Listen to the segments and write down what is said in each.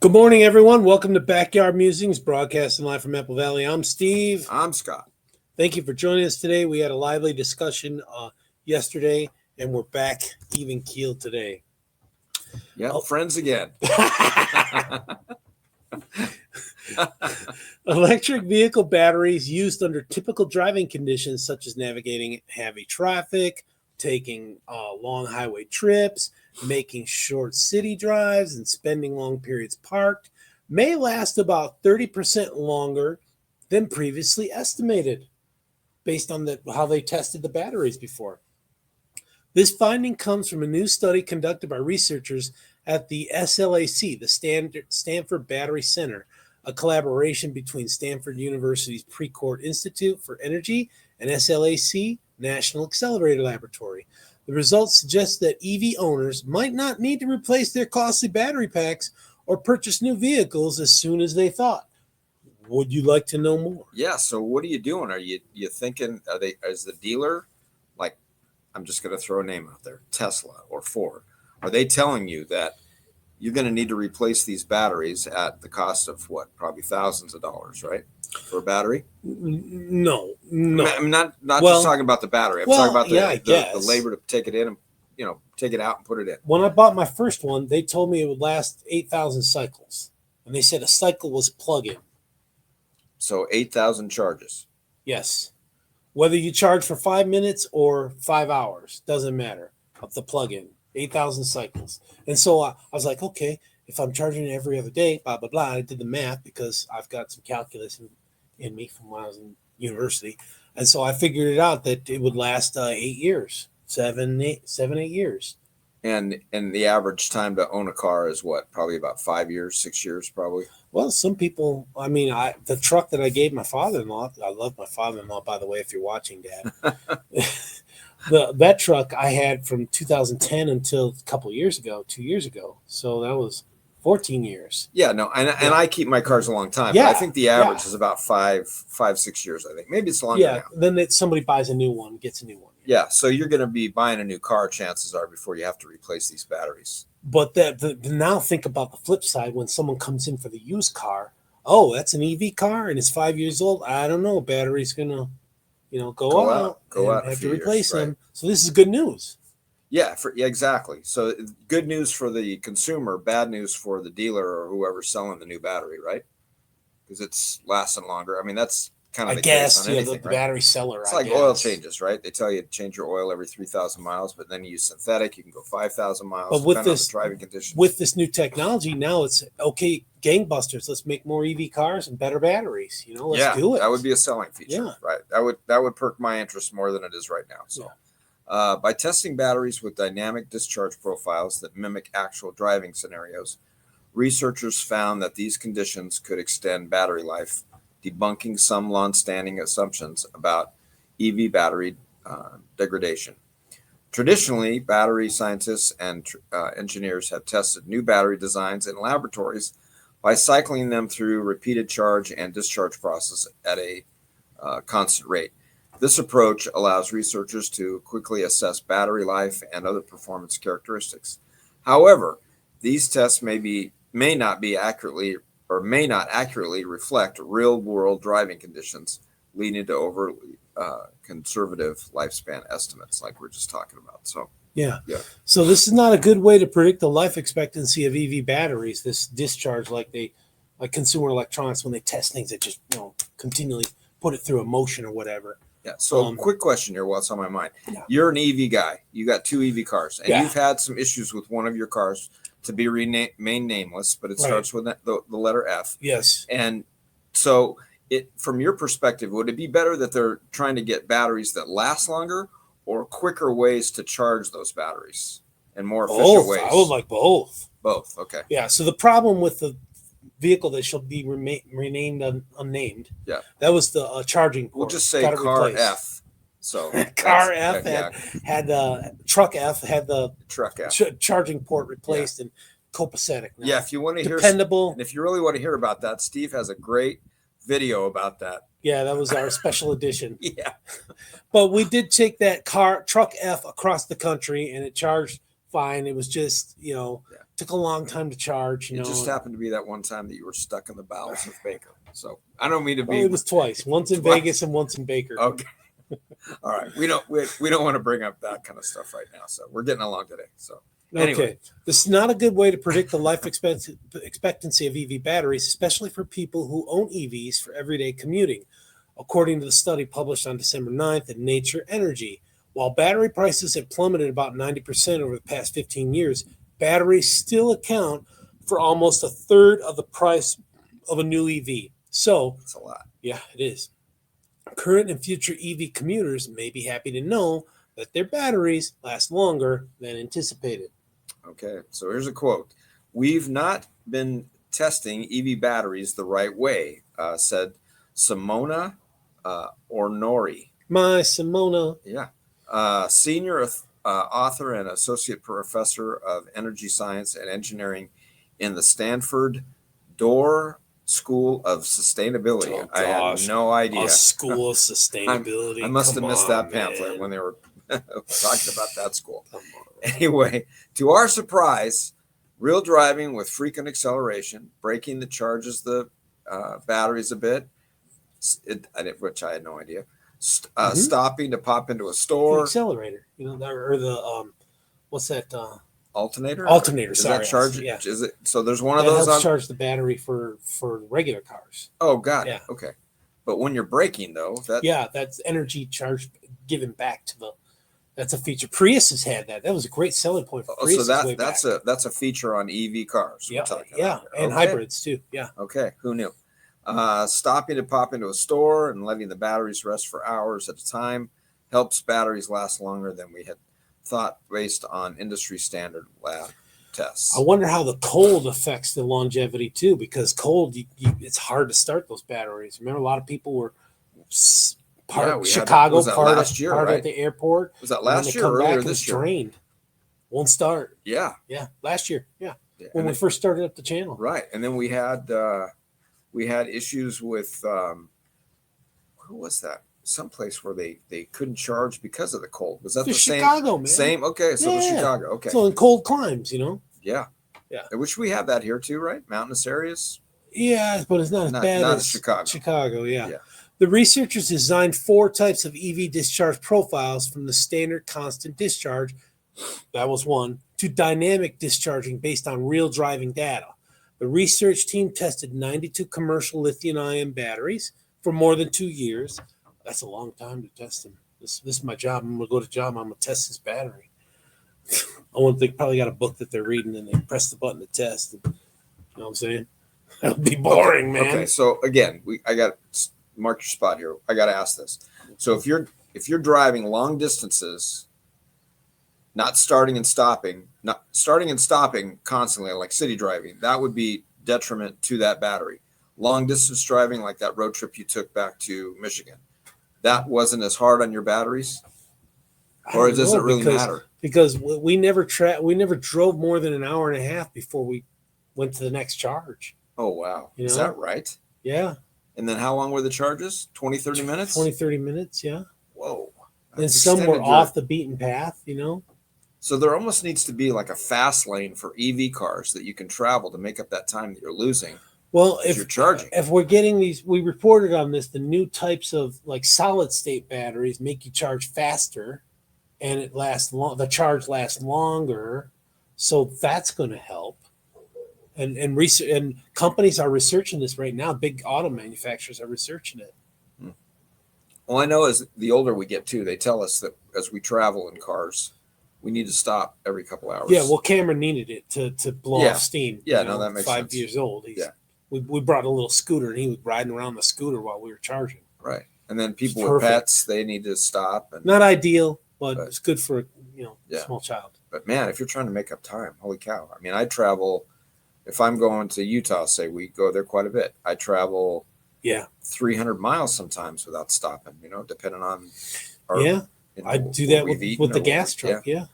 Good morning, everyone. Welcome to Backyard Musings, broadcasting live from Apple Valley. I'm Steve. I'm Scott. Thank you for joining us today. We had a lively discussion yesterday, and we're back even keeled today. Yeah, friends again. Electric vehicle batteries used under typical driving conditions, such as navigating heavy traffic, taking long highway trips, making short city drives, and spending long periods parked, may last about 30% longer than previously estimated, based on how they tested the batteries before. This finding comes from a new study conducted by researchers at the SLAC, the Stanford Battery Center, a collaboration between Stanford University's Precourt Institute for Energy and SLAC National Accelerator Laboratory. The results suggest that EV owners might not need to replace their costly battery packs or purchase new vehicles as soon as they thought. Would you like to know more? Yeah. So what are you doing? Are you thinking? Is the dealer, like, I'm just going to throw a name out there, Tesla or Ford? Are they telling you that you're going to need to replace these batteries at the cost of what? Probably thousands of dollars, right? For a battery? No. I'm not just talking about the battery. I'm talking about the labor to take it in and take it out and put it in. When I bought my first one, they told me it would last 8,000 cycles, and they said a cycle was plug-in. So 8,000 charges. Yes. Whether you charge for 5 minutes or 5 hours, doesn't matter. Of the plug-in, 8,000 cycles. And so I was like, okay, if I'm charging it every other day, blah, blah, blah. I did the math because I've got some calculus in me from when I was in university. And so I figured it out that it would last 8 years, 7, 8 years. And the average time to own a car is what? Probably about 5 years, 6 years, probably. Well, some people, the truck that I gave my father-in-law, I love my father-in-law, by the way, if you're watching, Dad. That truck I had from 2010 until a couple of years ago, 2 years ago. So that was 14 years. Yeah, no, and I keep my cars a long time. Yeah, but I think the average is about 6 years, I think. Maybe it's longer now. Then somebody buys a new one, gets a new one. Yeah, so you're going to be buying a new car, chances are, before you have to replace these batteries. But now think about the flip side when someone comes in for the used car. Oh, that's an EV car and it's 5 years old. I don't know. Battery's going to, go out. Have to replace them. Right. So this is good news. Yeah, exactly. So good news for the consumer, bad news for the dealer or whoever's selling the new battery, right? Because it's lasting longer. I mean, that's kind of the case on anything, the battery seller. It's like oil changes, right? They tell you to change your oil every 3,000 miles, but then you use synthetic, you can go 5,000 miles. But with this driving conditions, with this new technology, now it's okay, gangbusters. Let's make more EV cars and better batteries. Let's do it. That would be a selling feature, right? That would perk my interest more than it is right now. So, by testing batteries with dynamic discharge profiles that mimic actual driving scenarios, researchers found that these conditions could extend battery life, debunking some long-standing assumptions about EV battery degradation. Traditionally, battery scientists and engineers have tested new battery designs in laboratories by cycling them through repeated charge and discharge process at a constant rate. This approach allows researchers to quickly assess battery life and other performance characteristics. However, these tests may not accurately reflect real-world driving conditions, leading to overly conservative lifespan estimates, like we're just talking about. So yeah. So this is not a good way to predict the life expectancy of EV batteries. This discharge, like consumer electronics, when they test things, that just continually put it through a motion or whatever. Yeah. So quick question here, what's on my mind? Yeah. You're an EV guy. You got 2 EV cars, and you've had some issues with one of your cars. To be remain nameless, but it starts with the letter F. Yes. And so, from your perspective, would it be better that they're trying to get batteries that last longer, or quicker ways to charge those batteries and more efficient ways? I would like both. Both. Okay. Yeah. So the problem with the vehicle that shall be renamed unnamed. Yeah. That was the charging port. We'll just say car F. So car F had the truck F had the charging port replaced and copacetic. Now. Yeah, if you want to hear dependable, and if you really want to hear about that, Steve has a great video about that. Yeah, that was our special edition. Yeah, but we did take that truck F across the country, and it charged fine. It was just to Took a long time to charge. It just happened to be that one time that you were stuck in the bowels of Baker. So I don't mean to be. It was twice. Once in Vegas and once in Baker. Okay. All right. We don't want to bring up that kind of stuff right now. So we're getting along today. So anyway. Okay. This is not a good way to predict the life expectancy of EV batteries, especially for people who own EVs for everyday commuting, according to the study published on December 9th in Nature Energy. While battery prices have plummeted about 90% over the past 15 years, batteries still account for almost a third of the price of a new EV. So that's a lot. Yeah, it is. Current and future EV commuters may be happy to know that their batteries last longer than anticipated. Okay, so here's a quote. "We've not been testing EV batteries the right way," said Simona Ornori. My Simona. Yeah. Senior author and associate professor of energy science and engineering in the Stanford Dorr School of Sustainability. Oh, I had no idea. A school of sustainability. I must have missed that pamphlet when they were talking about that school. Anyway, to our surprise, real driving with frequent acceleration, braking that charges the batteries a bit, which I had no idea. Stopping to pop into a store. The accelerator, or the what's that? Alternator. Alternator. Is sorry, that charge? Yeah. Is it? So there's one of that those helps on charge the battery for regular cars. Oh, got it. Yeah. Okay. But when you're braking, though, that's energy charge given back to the. That's a feature. Prius has had that. That was a great selling point for Prius. So that's a feature on EV cars. Yeah. And hybrids too. Yeah. Okay. Who knew? Stopping to pop into a store and letting the batteries rest for hours at a time helps batteries last longer than we had thought based on industry standard lab tests. I wonder how the cold affects the longevity too, because cold, it's hard to start those batteries. Remember, a lot of people were Chicago part at the airport. Was that last year or earlier this year? Drained. Won't start. Yeah. Yeah. Last year. Yeah. When we first started up the channel. Right. And then we had issues with who was that? Someplace where they couldn't charge because of the cold. Was that the same? Chicago, man. Same. Okay, so it was Chicago. Okay. So in cold climes, Yeah. Yeah. I wish we have that here too, right? Mountainous areas. Yeah, but it's not as bad as Chicago. Chicago, yeah. The researchers designed 4 types of EV discharge profiles, from the standard constant discharge, that was one, to dynamic discharging based on real driving data. The research team tested 92 commercial lithium-ion batteries for more than 2 years. That's a long time to test them. This is my job. I'm going to go to job. I'm going to test this battery. They probably got a book that they're reading and they press the button to test. You know what I'm saying? That would be boring, man. Okay, so again, I got mark your spot here. I got to ask this. So if you're driving long distances, not starting and stopping constantly, like city driving, that would be detriment to that battery. Long distance driving, like that road trip you took back to Michigan, that wasn't as hard on your batteries, or does it really matter? Because we never drove more than an hour and a half before we went to the next charge. Oh, wow. Is that right? Yeah. And then how long were the charges? 20, 30 minutes? 20, 30 minutes, yeah. Whoa. And some were off the beaten path, So there almost needs to be like a fast lane for EV cars that you can travel to make up that time that you're losing. Well, if you're charging, if we're getting these, we reported on this, the new types of like solid state batteries make you charge faster, and it lasts the charge lasts longer, so that's going to help. And research and companies are researching this right now. Big auto manufacturers are researching it. Well, I know as the older we get too, they tell us that as we travel in cars, we need to stop every couple hours. Yeah, well, Cameron needed it to blow off steam. Yeah, no, that makes 5 sense. years old. We brought a little scooter, and he was riding around the scooter while we were charging. Right, and then people with pets, they need to stop. Not ideal, but it's good for a small child. But man, if you're trying to make up time, holy cow! I mean, I travel. If I'm going to Utah, say we go there quite a bit. I travel 300 miles sometimes without stopping, depending on I do that with the gas truck. Yeah.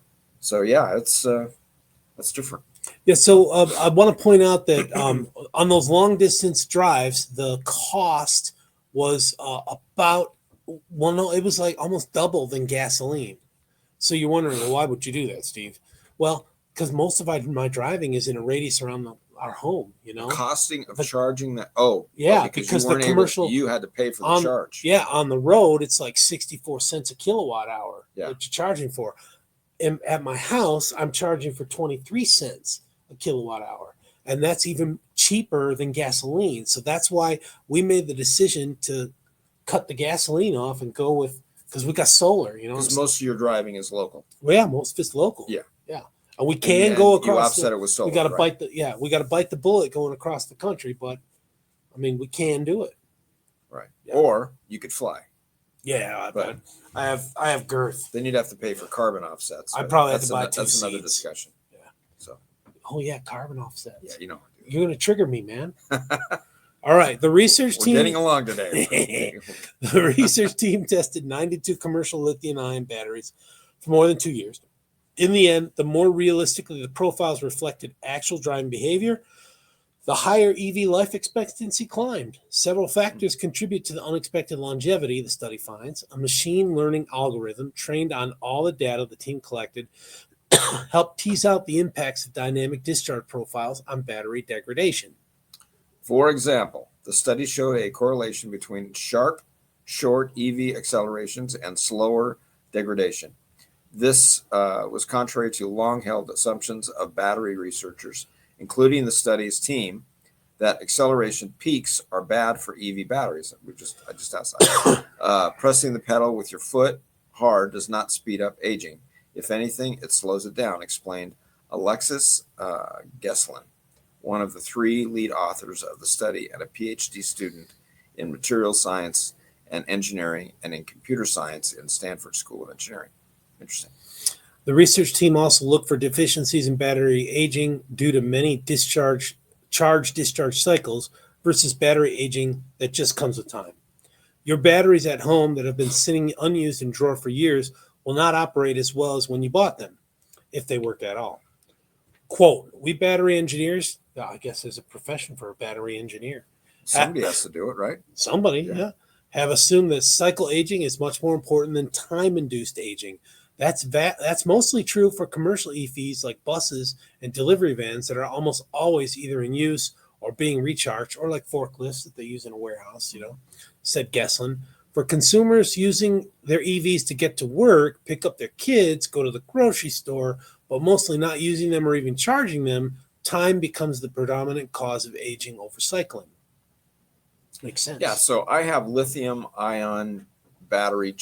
So that's different. Yeah. So I want to point out that on those long distance drives, the cost was it was like almost double than gasoline. So you're wondering, well, why would you do that, Steve? Well, because most of my driving is in a radius around our home. Costing of But- charging that. Yeah, because the you weren't commercial you had to pay for the charge. Yeah, on the road it's like 64 cents a kilowatt hour Yeah. that you're charging for. And at my house, I'm charging for 23 cents a kilowatt hour. And that's even cheaper than gasoline. So that's why we made the decision to cut the gasoline off and go with, because we got solar, Because most of your driving is local. Well, yeah, most of it's local. Yeah. Yeah. And we can go across. You offset it with solar. We got to right? we got to bite the bullet going across the country, but I mean, we can do it. Right. Yeah. Or you could fly. Yeah, But I have girth. then you'd have to pay for carbon offsets. I but probably have that's to buy an- two That's another seats. discussion. Yeah. So Oh yeah, carbon offsets. yeah, you know. You're gonna trigger me, man. All right, the research We're team. getting along today. The research team tested 92 commercial lithium-ion batteries for more than 2 years. In the end, the more realistically the profiles reflected actual driving behavior, the higher EV life expectancy climbed. Several factors contribute to the unexpected longevity, the study finds. A machine learning algorithm trained on all the data the team collected helped tease out the impacts of dynamic discharge profiles on battery degradation. For example, the study showed a correlation between sharp, short EV accelerations and slower degradation. This was contrary to long-held assumptions of battery researchers, including the study's team, that acceleration peaks are bad for EV batteries. I just asked that. Pressing the pedal with your foot hard does not speed up aging. If anything, it slows it down, explained Alexis Geslin, one of the 3 lead authors of the study and a PhD student in materials science and engineering and in computer science in Stanford School of Engineering. Interesting. The research team also looked for deficiencies in battery aging due to many charge-discharge cycles versus battery aging that just comes with time. Your batteries at home that have been sitting unused in drawer for years will not operate as well as when you bought them, if they work at all. Quote, we battery engineers, I guess there's a profession for a battery engineer. Somebody has to do it, right? Somebody, yeah, have assumed that cycle aging is much more important than time-induced aging. That's mostly true for commercial EVs like buses and delivery vans that are almost always either in use or being recharged, or like forklifts that they use in a warehouse, said Geslin. For consumers using their EVs to get to work, pick up their kids, go to the grocery store, but mostly not using them or even charging them, time becomes the predominant cause of aging over cycling. Makes sense. Yeah, so I have lithium-ion battery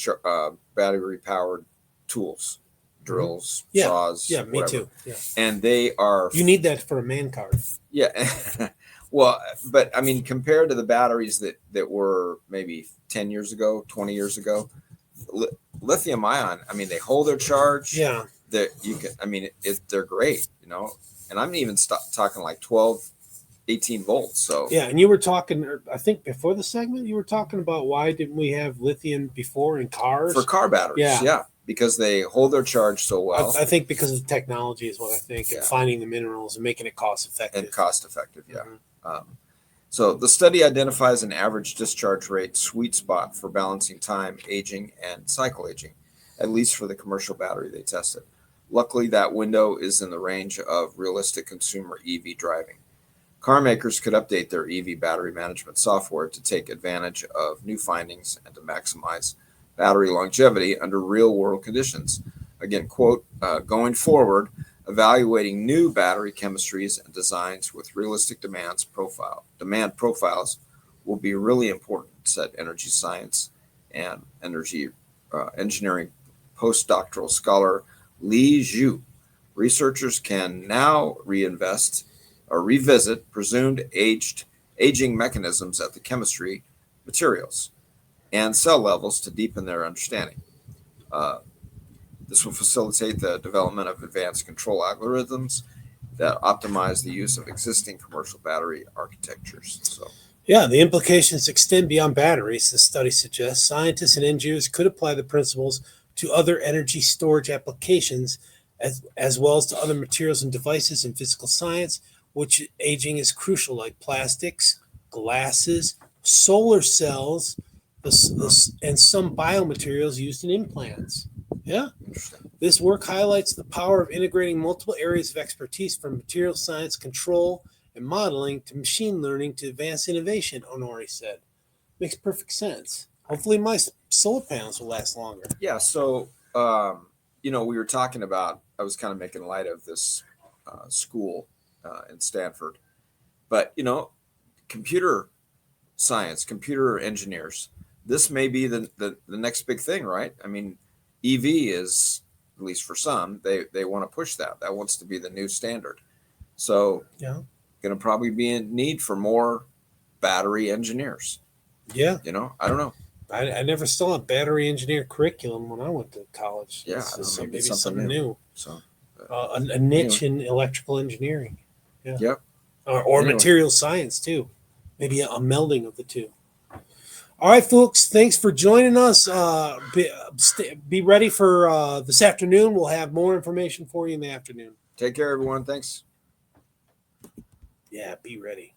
powered tools, drills, saws. Yeah, me whatever. too. Yeah. And they are. You need that for a man card. Yeah. Well, but I mean, compared to the batteries that were maybe 10 years ago, 20 years ago, lithium ion, I mean, they hold their charge. Yeah. That you can, I mean, they're great, and I'm even talking like 12, 18 volts. So yeah. And you were talking, I think before the segment, you were talking about why didn't we have lithium before in cars? For car batteries. Yeah. Because they hold their charge so well. I think because of technology is what I think, and finding the minerals and making it cost effective. Yeah. So the study identifies an average discharge rate sweet spot for balancing time, aging, and cycle aging, at least for the commercial battery they tested. Luckily, that window is in the range of realistic consumer EV driving. Car makers could update their EV battery management software to take advantage of new findings and to maximize battery longevity under real-world conditions. Again, quote, going forward, evaluating new battery chemistries and designs with realistic demand profiles will be really important, said energy science and energy engineering postdoctoral scholar Li Zhu. Researchers can now revisit presumed aging mechanisms at the chemistry, materials, and cell levels to deepen their understanding. This will facilitate the development of advanced control algorithms that optimize the use of existing commercial battery architectures. So, yeah, the implications extend beyond batteries, the study suggests. Scientists and engineers could apply the principles to other energy storage applications as well as to other materials and devices in physical science, which aging is crucial, like plastics, glasses, solar cells, and some biomaterials used in implants. Yeah. Interesting. This work highlights the power of integrating multiple areas of expertise from material science, control, and modeling to machine learning to advanced innovation, Honori said. Makes perfect sense. Hopefully my solar panels will last longer. Yeah. So, we were talking about, I was kind of making light of this school in Stanford, but, computer science, computer engineers, this may be the next big thing, right? I mean, EV is, at least for some, they want to push that. That wants to be the new standard. So, Yeah. going to probably be in need for more battery engineers. Yeah. I don't know. I never saw a battery engineer curriculum when I went to college. Yeah, It's maybe maybe something something new. So, A niche in electrical engineering. Yeah. Yep. Or material science, too. Maybe a melding of the two. All right, folks. Thanks for joining us. Be ready for this afternoon. We'll have more information for you in the afternoon. Take care, everyone. Thanks. Yeah, be ready.